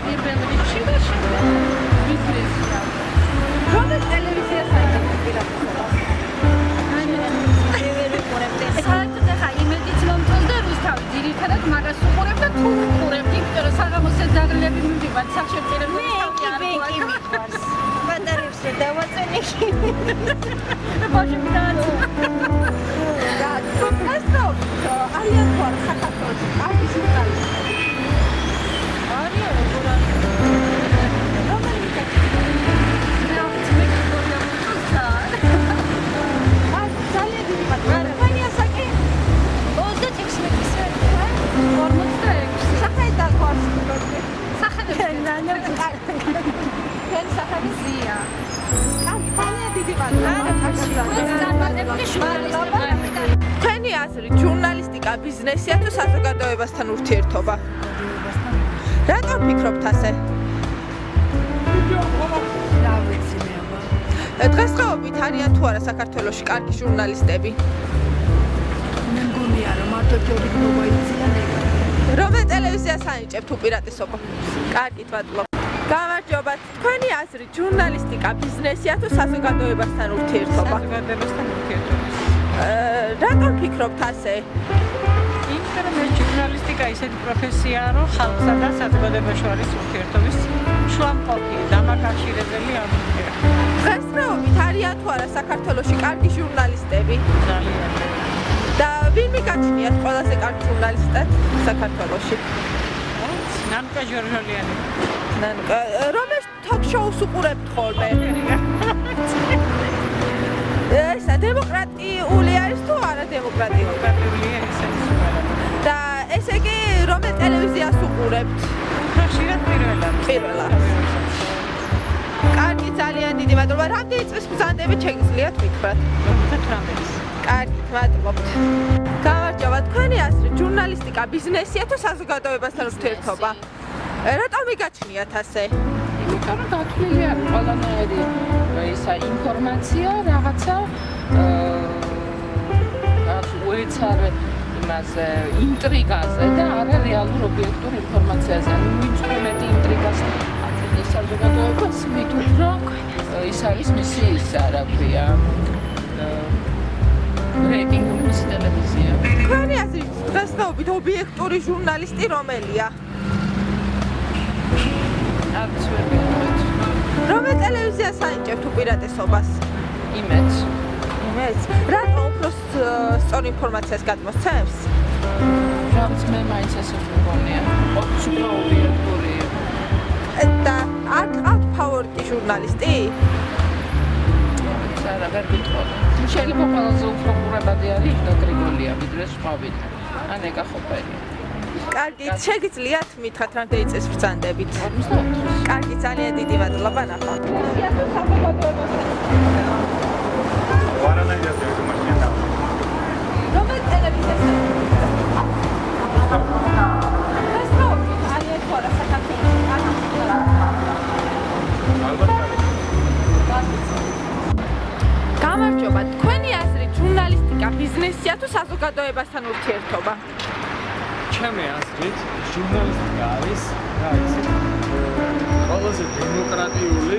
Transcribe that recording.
პირველ რიგში და შემდეგ ბიზნესია. რომელ ტელევიზიას აიღებთ პირადად? საერთოდ ახლა იმედიც მომწონდა რუსთავი ძირითადად მაგას უყურებ და თუ უყურებ იმიტომ რომ საღამოსე ძაღლები მივდივართ სახშეწირებს ბატარეებს რომ დავაწენე ბავშვები დააწუნე არიან თუ არა საქართველოში კარგი ჟურნალისტები არიან როგორ არის რომელი ძალიან დიდი მადლობა თქვენი ასაკი 26 მეტრის ვარ 46 სახელით დაგვარცხოთ სახელები თქვენ სახელი ზია ძალიან დიდი მადლობა თქვენი აზრით ჟურნალისტიკა ბიზნესია თუ საზოგადოებასთან ურთიერთობა რატომ ფიქრობთ ასე დღესდღეობით არიან თუ არა საქართველოში კარგი ჟურნალისტები? მე მგონია რომ მარტო ჯობია იციან რომელ ტელევიზიას ანიჭებთ უპირატესობა? კარგით მადლობა. გამარჯობათ. თქვენი აზრით ჟურნალისტიკა ბიზნესია თუ საზოგადოებასთან ურთიერთობა? საზოგადოებასთან ურთიერთობა. რატომ ფიქრობთ ასე? იმიტომ რომ ჟურნალისტიკა ისეთი პროფესიაა, რომ ხალხსა და საზოგადოებას შორის ურთიერთობის შუამყოფი, დამაკავშირებელი ამბია. დღესდღეობით არიან თუ არა საქართველოში კარგი ჟურნალისტები? ძალიან. და ვინმე გაჩნიათ ყველაზე კარგი ჟურნალისტად საქართველოში? ნანკა ჟორჟოლიანი. ნანკა რომელ თოქ-შოუს უყურებთ ხოლმე? ესა დემოკრატიული არის თუ არა დემოკრატიული? და ესე იგი რომელ ტელევიზიას უყურებთ? ხშირად პირველად. კარგი, ძალიან დიდი მადლობა. რამდენი წლის ბრძანდებით შეგიძლიათ ვითხრათ? 18. კარგით, მადლობთ. გამარჯობა, თქვენი აზრით ჟურნალისტიკა ბიზნესია თუ საზოგადოებასთან ურთიერთობა? რატომ იგაჩნიათ ასე? იმიტომ რომ დათვლილი არის ყველანაირი ისა ინფორმაცია რაღაცა უეცარ იმაზე ინტრიგაზე და არა რეალურ ობიექტურ ინფორმაციაზე. ვინც მეტი ინტრიგას აწვდის საზოგადოებას, მით უფრო ის არის მისი ისა რა ქვია რეიტინგის ტელევიზია. თქვენი აზრით დღესდღეობით ობიექტური ჟურნალისტი რომელია? რომელ ტელევიზიას ანიჭებთ უპირატესობას? იმედს. რატომ უფრო სწორ ინფორმაციას გადმოსცემს? რაც მე მაინც ასე მგონია. ოქს უფრო ობიექტურია. და არ გყავთ ფავორიტი ჟურნალისტი? არა, ვერ გიტყოდი. შეიძლება ყველაზე უფრო ყურებადი არის იგნა გრიგოლია, ვიდრე სხვავით. ან ეკა ხოპელი. კარგი, შეგიძლიათ მითხრათ რამდენი წელს ბრძანდებით? 54. კარგი, ძალიან დიდი მადლობა ნახავთ. რომელ ტელევიზიას გამარჯობა, თქვენი აზრით ჟურნალისტიკა ბიზნესია თუ საზოგადოებასთან ურთიერთობა? ჩემი აზრით ჟურნალისტიკა არის რა ისე ყველაზე დემოკრატიული